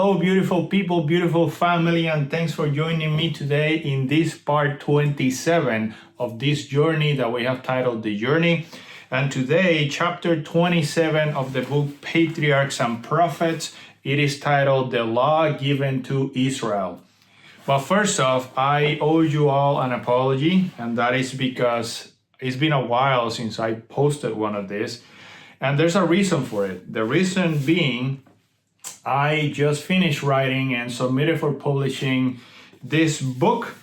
Hello, beautiful people, beautiful family, and thanks for joining me today in this part 27 of this journey that we have titled The Journey. And today, chapter 27 of the book Patriarchs and Prophets, it is titled The Law Given to Israel. But first off, I owe you all an apology, and that is because it's been a while since I posted one of these, and there's a reason for it. The reason being, I just finished writing and submitted for publishing this book.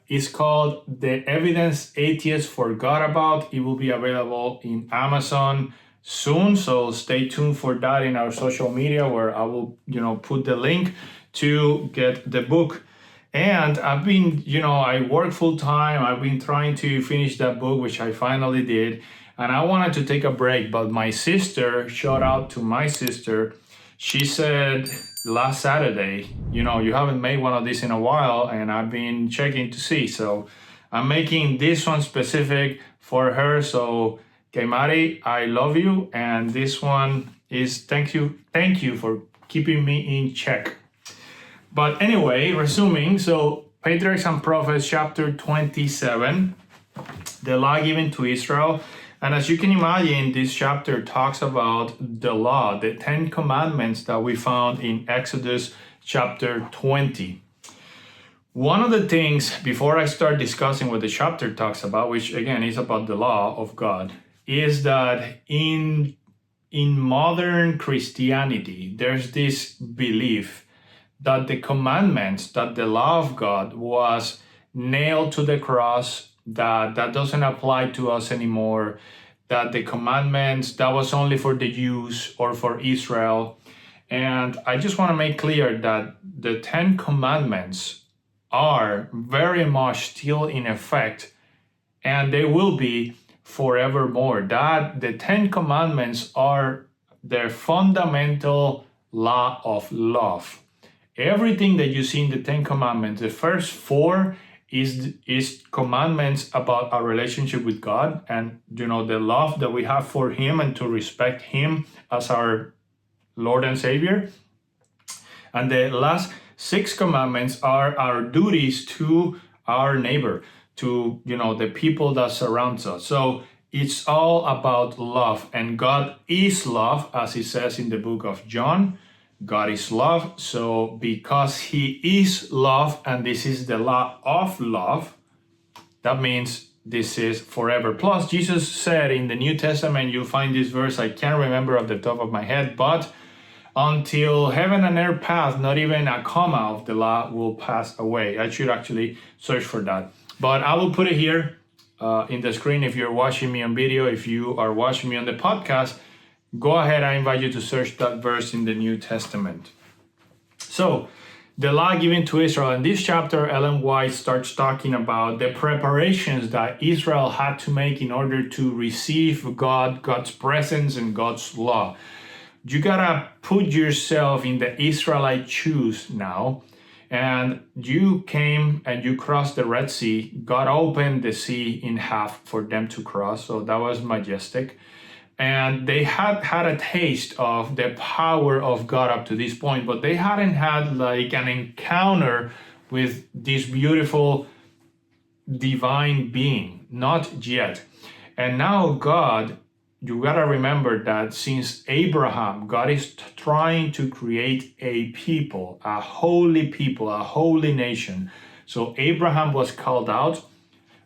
It's called The Evidence Atheists Forgot About. It will be available in Amazon soon, so stay tuned for that in our social media, where I will, put the link to get the book. And I've been, I work full time. I've been trying to finish that book, which I finally did. And I wanted to take a break, but my sister, shout out to my sister, she said last Saturday, you haven't made one of these in a while, and I've been checking to see. So I'm making this one specific for her. So, Mari, I love you. And this one is thank you for keeping me in check. But anyway, resuming, so Patriarchs and Prophets, chapter 27, the law given to Israel. And as you can imagine, this chapter talks about the law, the 10 commandments that we found in Exodus chapter 20. One of the things, before I start discussing what the chapter talks about, which again is about the law of God, is that in modern Christianity, there's this belief that the commandments, that the law of God was nailed to the cross, that doesn't apply to us anymore, that the commandments, that was only for the Jews or for Israel. And I just want to make clear that the 10 commandments are very much still in effect, and they will be forevermore. That the 10 commandments are their fundamental law of love. Everything that you see in the 10 commandments, the first 4 is commandments about our relationship with God and, the love that we have for Him and to respect Him as our Lord and Savior. And the last 6 commandments are our duties to our neighbor, to, the people that surrounds us. So it's all about love, and God is love, as it says in the book of John. God is love, so because He is love, and this is the law of love, that means this is forever. Plus, Jesus said in the New Testament, you'll find this verse, I can't remember off the top of my head, but until heaven and earth pass, not even a comma of the law will pass away. I should actually search for that. But I will put it here in the screen if you're watching me on video. If you are watching me on the podcast, go ahead, I invite you to search that verse in the New Testament. So, the law given to Israel. In this chapter, Ellen White starts talking about the preparations that Israel had to make in order to receive God's presence and God's law. You gotta put yourself in the Israelite shoes now. And you came and you crossed the Red Sea. God opened the sea in half for them to cross. So that was majestic. And they had a taste of the power of God up to this point, but they hadn't had like an encounter with this beautiful divine being, not yet. And now God, you gotta remember that since Abraham, God is trying to create a people, a holy nation. So Abraham was called out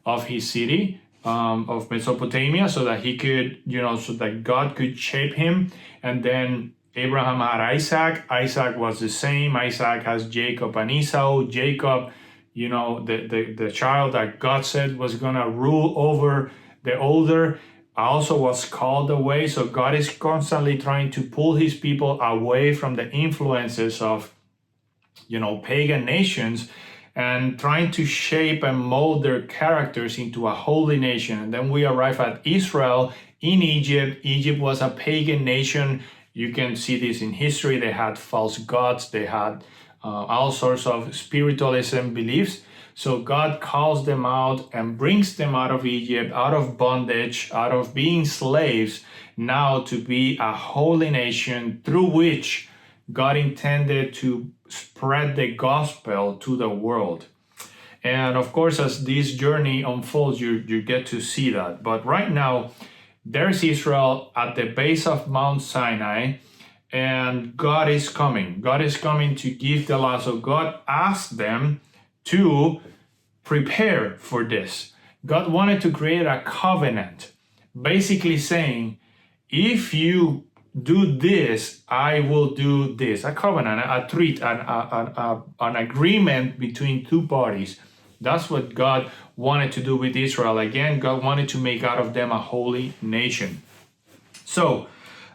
of his city, of Mesopotamia, so that he could, so that God could shape him. And then Abraham had Isaac. Isaac was the same. Isaac has Jacob and Esau. Jacob, the child that God said was gonna rule over the older, also was called away. So God is constantly trying to pull His people away from the influences of, pagan nations, and trying to shape and mold their characters into a holy nation. And then we arrive at Israel in Egypt. Egypt was a pagan nation. You can see this in history. They had false gods. They had all sorts of spiritualism beliefs. So God calls them out and brings them out of Egypt, out of bondage, out of being slaves, now to be a holy nation through which God intended to spread the gospel to the world. And of course, as this journey unfolds, you get to see that. But right now, there's Israel at the base of Mount Sinai, and God is coming. God is coming to give the law. So God asked them to prepare for this. God wanted to create a covenant, basically saying, if you do this, I will do this. A covenant, a treaty, an agreement between two parties. That's what God wanted to do with Israel. Again, God wanted to make out of them a holy nation. So,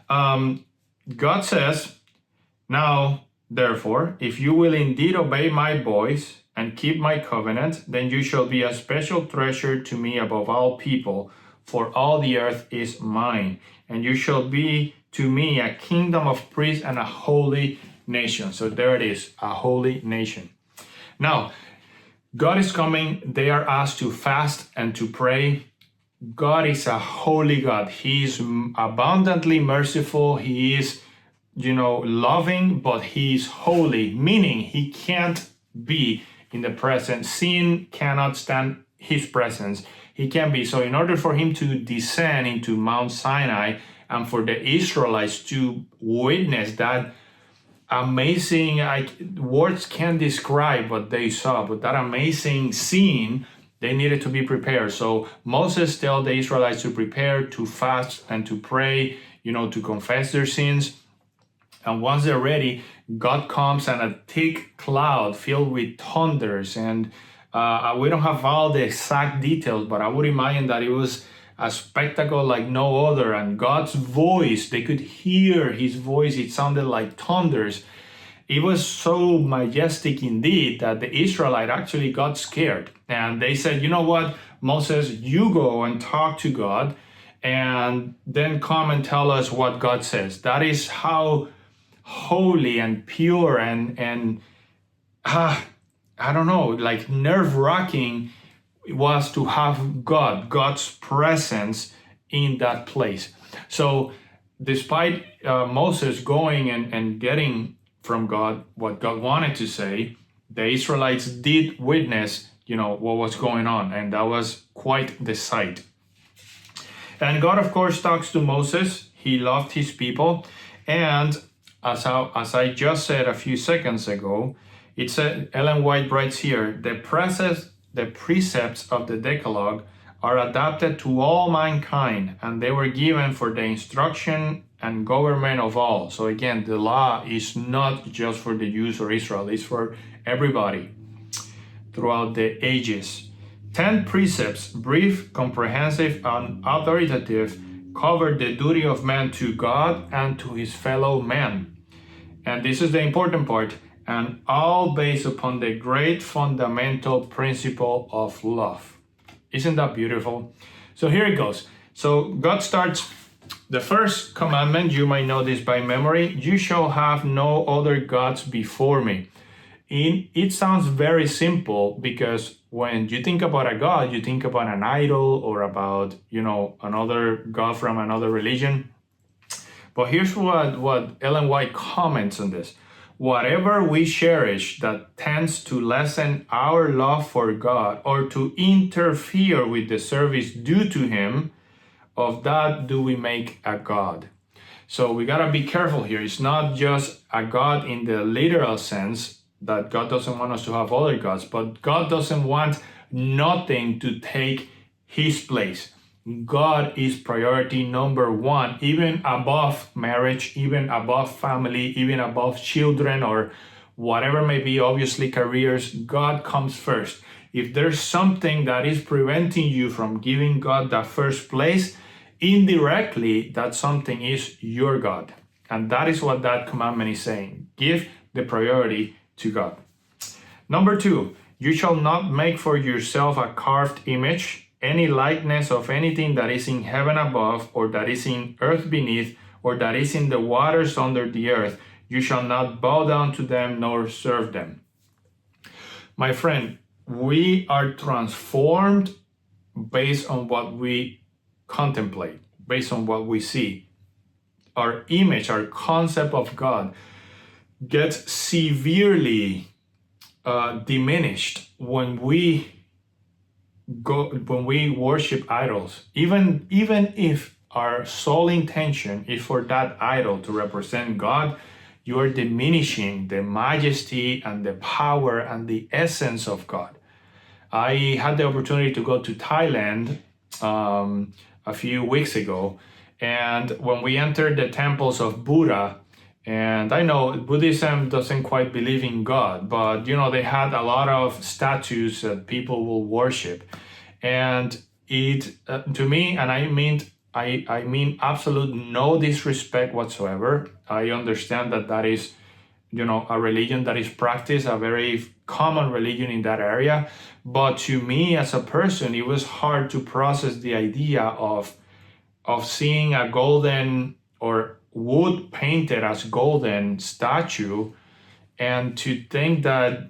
God says, now, therefore, if you will indeed obey my voice and keep my covenant, then you shall be a special treasure to me above all people, for all the earth is mine. And you shall be to me a kingdom of priests and a holy nation. So there it is, a holy nation. Now, God is coming. They are asked to fast and to pray. God is a holy God. He is abundantly merciful. He is, loving, but he is holy, meaning he can't be in the presence. Sin cannot stand his presence. He can be. So in order for him to descend into Mount Sinai and for the Israelites to witness that amazing, words can't describe what they saw, but that amazing scene, they needed to be prepared. So Moses tells the Israelites to prepare, to fast and to pray, to confess their sins. And once they're ready, God comes and a thick cloud filled with thunders. And we don't have all the exact details, but I would imagine that it was a spectacle like no other. And God's voice, they could hear his voice. It sounded like thunders. It was so majestic indeed that the Israelite actually got scared. And they said, you know what, Moses, you go and talk to God and then come and tell us what God says. That is how holy and pure and I don't know, like nerve-wracking it was to have God's presence in that place. So despite Moses going and getting from God what God wanted to say, the Israelites did witness, what was going on, and that was quite the sight. And God, of course, talks to Moses. He loved his people, and as I just said a few seconds ago, it said, Ellen White writes here, the precepts of the Decalogue are adapted to all mankind, and they were given for the instruction and government of all. So again, the law is not just for the Jews or Israel, it's for everybody throughout the ages. 10 precepts, brief, comprehensive, and authoritative, cover the duty of man to God and to his fellow men. And this is the important part, and all based upon the great fundamental principle of love. Isn't that beautiful? So here it goes. So God starts the first commandment, you might know this by memory, you shall have no other gods before me. It sounds very simple because when you think about a god, you think about an idol or about, another god from another religion. But here's what Ellen White comments on this. Whatever we cherish that tends to lessen our love for God or to interfere with the service due to him, of that do we make a god. So we gotta be careful here. It's not just a god in the literal sense that God doesn't want us to have other gods, but God doesn't want nothing to take his place. God is priority number one, even above marriage, even above family, even above children or whatever may be, obviously careers. God comes first. If there's something that is preventing you from giving God the first place, indirectly, that something is your God. And that is what that commandment is saying. Give the priority to God. Number 2, you shall not make for yourself a carved image, any likeness of anything that is in heaven above, or that is in earth beneath, or that is in the waters under the earth. You shall not bow down to them nor serve them. My friend, we are transformed based on what we contemplate, based on what we see. Our image, our concept of God gets severely diminished when we worship idols. Even if our sole intention is for that idol to represent God, you are diminishing the majesty and the power and the essence of God. I had the opportunity to go to Thailand a few weeks ago, and when we entered the temples of Buddha, and I know Buddhism doesn't quite believe in God, but they had a lot of statues that people will worship, and it to me, and I mean absolute no disrespect whatsoever. I understand that is a religion that is practiced, a very common religion in that area. But to me as a person, it was hard to process the idea of seeing a golden or wood painted as golden statue and to think that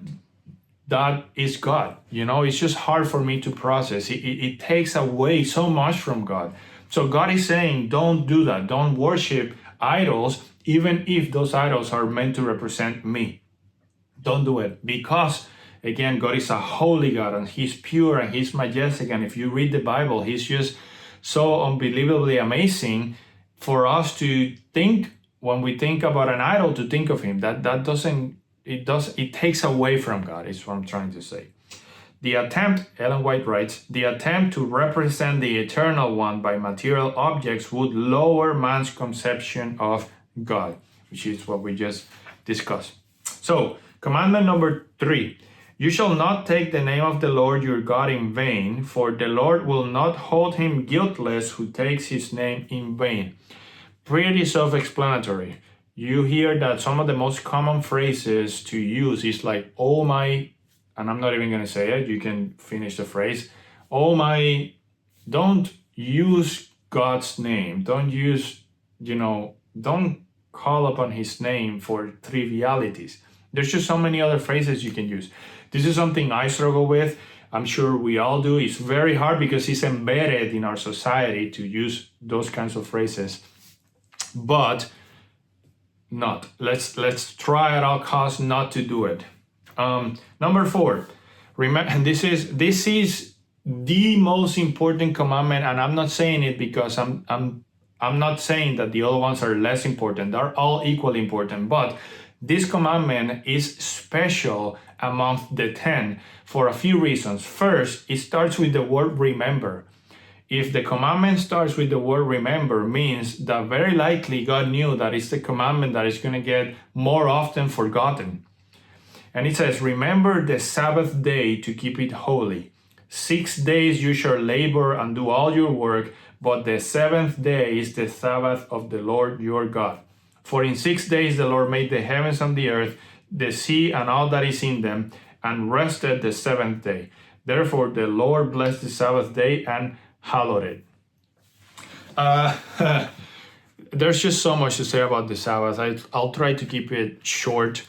is God. It's just hard for me to process. It takes away so much from God. So God is saying, don't do that. Don't worship idols, even if those idols are meant to represent me. Don't do it, because again, God is a holy God and He's pure and He's majestic. And if you read the Bible, He's just so unbelievably amazing for us to think, when we think about an idol, to think of Him. It takes away from God, is what I'm trying to say. The attempt, Ellen White writes, the attempt to represent the Eternal One by material objects would lower man's conception of God, which is what we just discussed. So, commandment number 3, you shall not take the name of the Lord your God in vain, for the Lord will not hold him guiltless who takes his name in vain. Pretty self-explanatory. You hear that some of the most common phrases to use is like, oh my, and I'm not even going to say it, you can finish the phrase, oh my, don't use God's name, don't call upon his name for trivialities. There's just so many other phrases you can use. This is something I struggle with. I'm sure we all do. It's very hard because it's embedded in our society to use those kinds of phrases. But not. Let's try at all costs not to do it. Number 4. Remember, and this is the most important commandment, and I'm not saying it because I'm not saying that the other ones are less important. They're all equally important, but this commandment is special among the 10 for a few reasons. First, it starts with the word remember. If the commandment starts with the word remember, means that very likely God knew that it's the commandment that is going to get more often forgotten. And it says, remember the Sabbath day to keep it holy. 6 days you shall labor and do all your work, but the 7th day is the Sabbath of the Lord your God. For in 6 days the Lord made the heavens and the earth, the sea and all that is in them, and rested the 7th day. Therefore the Lord blessed the Sabbath day and hallowed it. There's just so much to say about the Sabbath. I'll try to keep it short.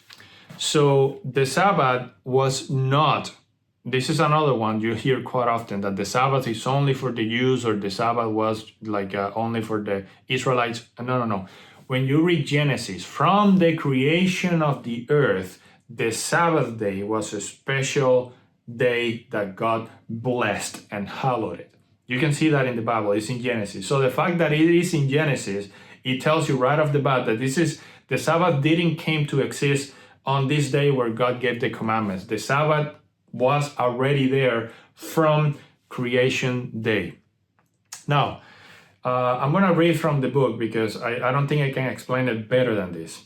So the Sabbath was not, this is another one you hear quite often, that the Sabbath is only for the Jews, or the Sabbath was like only for the Israelites. No. When you read Genesis, from the creation of the earth, the Sabbath day was a special day that God blessed and hallowed it. You can see that in the Bible. It's in Genesis. So the fact that it is in Genesis, it tells you right off the bat that the Sabbath didn't came to exist on this day where God gave the commandments. The Sabbath was already there from creation day. Now, I'm going to read from the book because I don't think I can explain it better than this.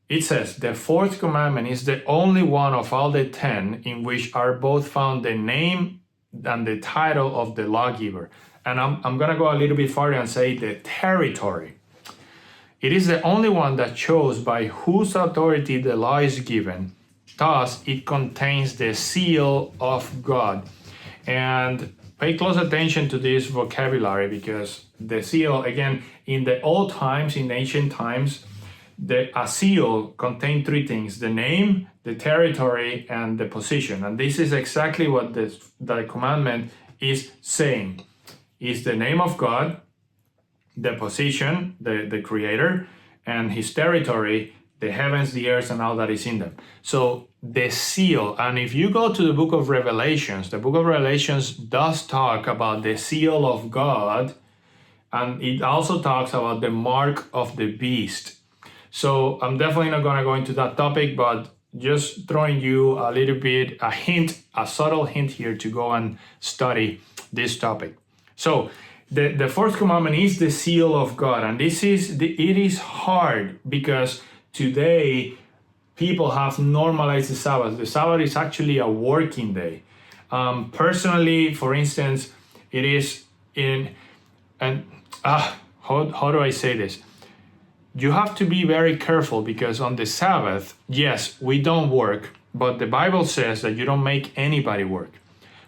It says, the 4th commandment is the only one of all the 10 in which are both found the name and the title of the lawgiver. And I'm going to go a little bit farther and say the territory. It is the only one that shows by whose authority the law is given. Thus, it contains the seal of God. And pay close attention to this vocabulary, because the seal, again, in the old times, in ancient times, a seal contained 3 things: the name, the territory, and the position. And this is exactly what the commandment is saying. Is the name of God, the position, the creator, and his territory, the heavens, the earth, and all that is in them. So the seal, and if you go to the book of Revelations, the book of Revelations does talk about the seal of God, and it also talks about the mark of the beast. So I'm definitely not going to go into that topic, but just throwing you a little bit, a hint, a subtle hint here to go and study this topic. So the fourth commandment is the seal of God, and it is hard because today people have normalized the Sabbath. The Sabbath is actually a working day. Personally, for instance, it is how do I say this? You have to be very careful because on the Sabbath, yes, we don't work, but the Bible says that you don't make anybody work.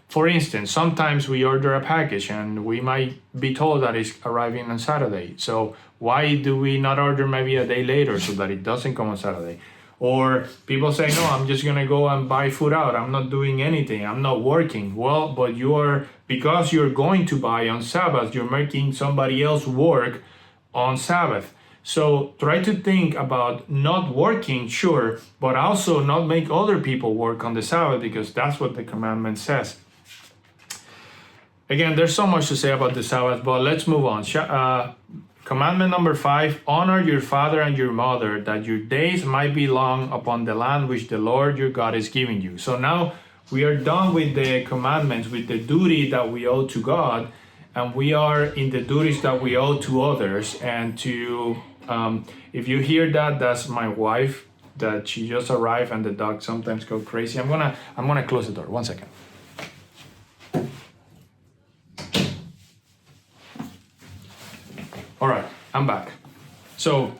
For instance, sometimes we order a package and we might be told that it's arriving on Saturday. So why do we not order maybe a day later so that it doesn't come on Saturday? Or people say, no, I'm just gonna go and buy food out. I'm not doing anything. I'm not working. Well, but because you're going to buy on Sabbath, you're making somebody else work on Sabbath. So try to think about not working, sure, but also not make other people work on the Sabbath, because that's what the commandment says. Again, there's so much to say about the Sabbath, but let's move on. Commandment number 5, honor your father and your mother, that your days might be long upon the land which the Lord your God is giving you. So now we are done with the commandments, with the duty that we owe to God, and we are in the duties that we owe to others. And to, if you hear that, that's my wife, that she just arrived, and the dog sometimes go crazy. I'm gonna close the door. 1 second. All right, I'm back. So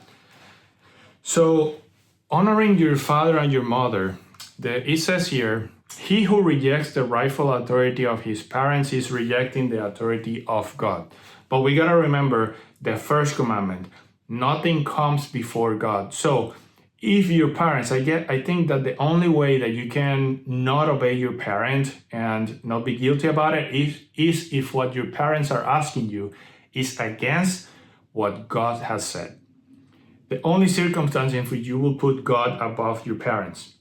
honoring your father and your mother, it says here, he who rejects the rightful authority of his parents is rejecting the authority of God. But we gotta remember the first commandment, nothing comes before God. So if your parents, I think that the only way that you can not obey your parent and not be guilty about it is if what your parents are asking you is against what God has said. The only circumstance in which you will put God above your parents,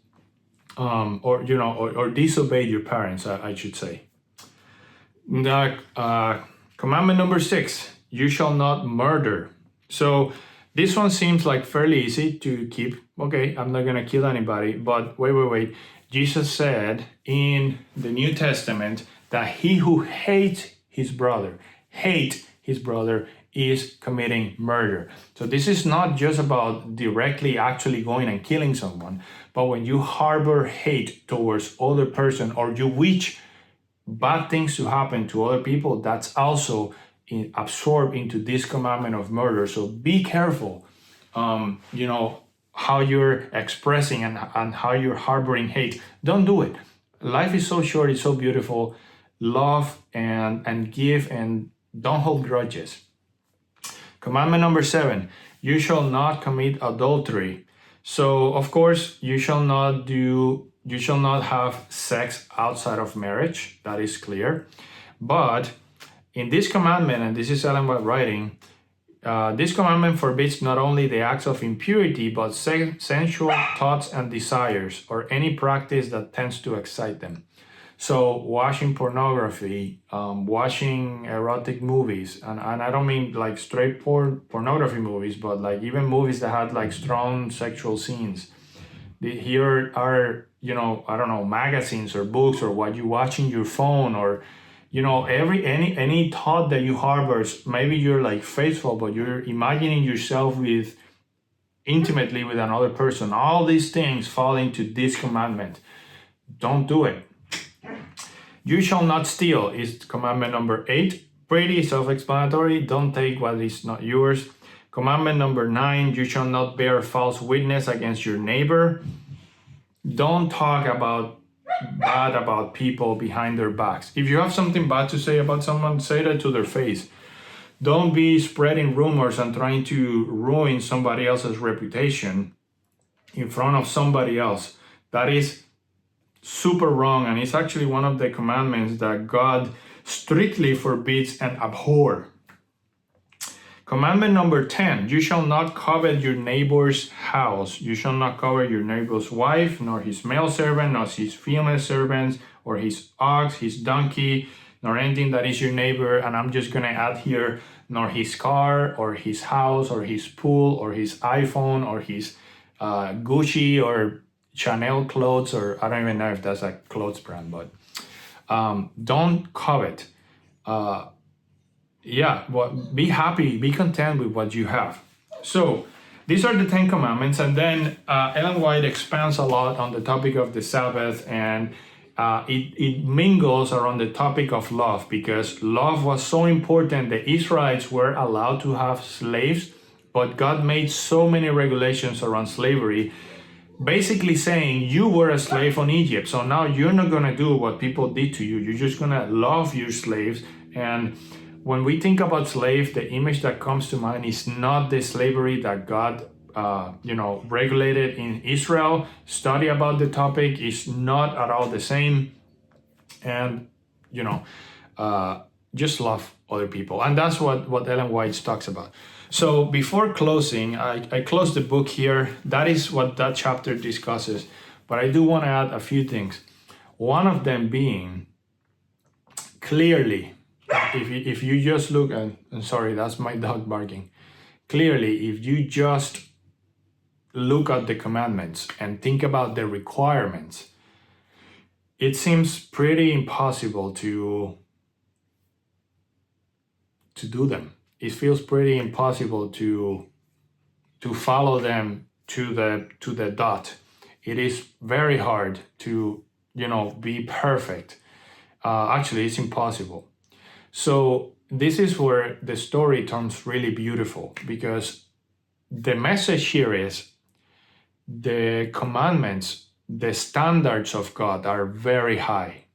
or disobey your parents, I should say. Commandment number 6, you shall not murder. So this one seems like fairly easy to keep. Okay, I'm not gonna kill anybody, but wait. Jesus said in the New Testament that he who hates his brother is committing murder. So this is not just about directly actually going and killing someone, but when you harbor hate towards other person, or you wish bad things to happen to other people, that's also absorbed into this commandment of murder. So be careful, how you're expressing and how you're harboring hate. Don't do it. Life is so short, it's so beautiful. Love and give, and don't hold grudges. Commandment number 7, you shall not commit adultery. So of course, you shall not have sex outside of marriage. That is clear. But in this commandment, and this is Ellen White writing, this commandment forbids not only the acts of impurity, but sensual thoughts and desires, or any practice that tends to excite them. So watching pornography, watching erotic movies, and I don't mean like straight pornography movies, but like even movies that had like strong sexual scenes. Here are, I don't know, magazines or books, or what you watch in your phone, or, any thought that you harbor. Maybe you're like faithful, but you're imagining yourself intimately with another person. All these things fall into this commandment. Don't do it. You shall not steal is commandment number 8. Pretty self-explanatory. Don't take what is not yours. Commandment number 9, you shall not bear false witness against your neighbor. Don't talk bad about people behind their backs. If you have something bad to say about someone, say that to their face. Don't be spreading rumors and trying to ruin somebody else's reputation in front of somebody else. That is super wrong, and it's actually one of the commandments that God strictly forbids and abhors. Commandment number 10, you shall not covet your neighbor's house. You shall not covet your neighbor's wife, nor his male servant, nor his female servants, or his ox, his donkey, nor anything that is your neighbor. And I'm just going to add here, nor his car, or his house, or his pool, or his iPhone, or his Gucci, or Chanel clothes, or I don't even know if that's a clothes brand, but don't covet. Be happy, be content with what you have. So these are the 10 commandments, and then Ellen White expands a lot on the topic of the Sabbath, and it mingles around the topic of love, because love was so important. The Israelites were allowed to have slaves, but God made so many regulations around slavery, basically saying you were a slave on Egypt, so now you're not going to do what people did to you. You're just going to love your slaves. And when we think about slave, the image that comes to mind is not the slavery that God regulated in Israel. Study about the topic is not at all the same. And just love other people, and that's what Ellen White talks about. So before closing, I close the book here. That is what that chapter discusses, but I do want to add a few things. One of them being, clearly, if you just look, and sorry, that's my dog barking. Clearly, if you just look at the commandments and think about the requirements, it seems pretty impossible to do them. It feels pretty impossible to follow them to the dot. It is very hard to be perfect. Actually, it's impossible. So this is where the story turns really beautiful, because the message here is the commandments, the standards of God are very high.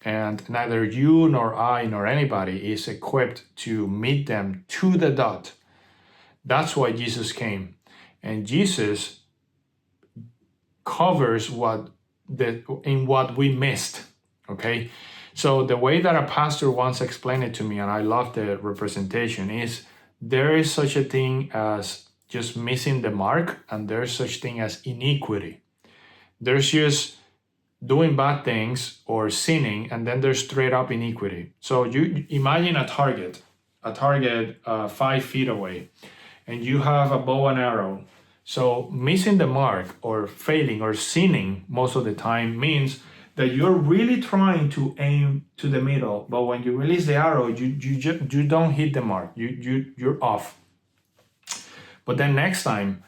And neither you nor I nor anybody is equipped to meet them to the dot. That's why Jesus came. And Jesus covers what we missed. Okay? So the way that a pastor once explained it to me, and I love the representation, is there is such a thing as just missing the mark, and there's such thing as iniquity. There's just doing bad things or sinning, and then there's straight up iniquity. So you imagine a target 5 feet away, and you have a bow and arrow. So missing the mark or failing or sinning most of the time means that you're really trying to aim to the middle, but when you release the arrow, you don't hit the mark. You're off. But then next time,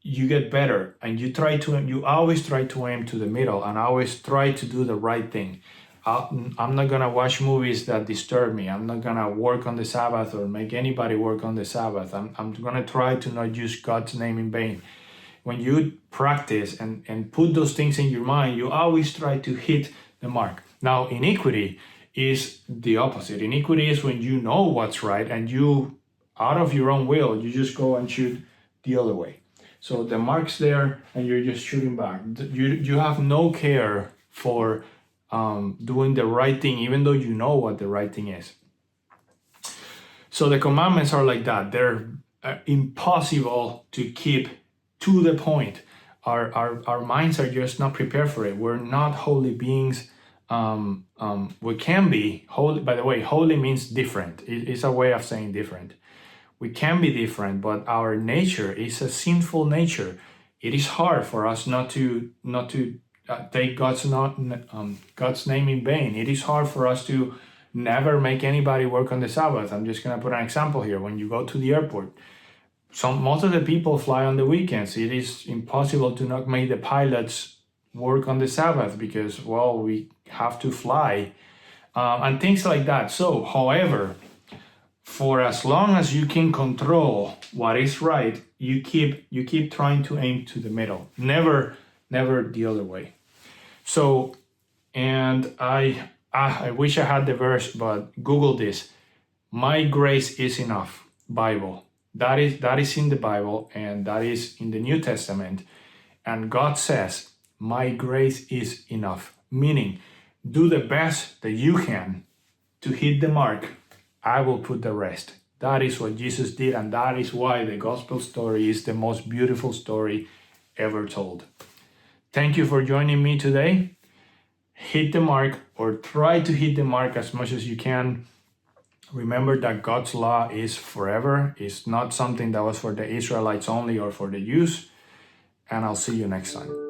you get better, and you always try to aim to the middle, and always try to do the right thing. I'm not gonna watch movies that disturb me. I'm not gonna work on the Sabbath or make anybody work on the Sabbath. I'm gonna try to not use God's name in vain. When you practice and put those things in your mind, you always try to hit the mark. Now, iniquity is the opposite. Iniquity is when you know what's right, and you, out of your own will, you just go and shoot the other way. So the mark's there, and you're just shooting back. You have no care for doing the right thing, even though you know what the right thing is. So the commandments are like that. They're impossible to keep to the point. Our minds are just not prepared for it. We're not holy beings. We can be holy. By the way, holy means different. It's a way of saying different. We can be different, but our nature is a sinful nature. It is hard for us not to take God's name in vain. It is hard for us to never make anybody work on the Sabbath. I'm just gonna put an example here. When you go to the airport, most of the people fly on the weekends. It is impossible to not make the pilots work on the Sabbath because, well, we have to fly, and things like that. So, however, for as long as you can control what is right, you keep trying to aim to the middle, never the other way. So, and I wish I had the verse, but Google this. My grace is enough, Bible. That is in the Bible, and that is in the New Testament. And God says, my grace is enough. Meaning, do the best that you can to hit the mark. I will put the rest. That is what Jesus did, and that is why the gospel story is the most beautiful story ever told. Thank you for joining me today. Hit the mark, or try to hit the mark as much as you can. Remember that God's law is forever. It's not something that was for the Israelites only or for the Jews. And I'll see you next time.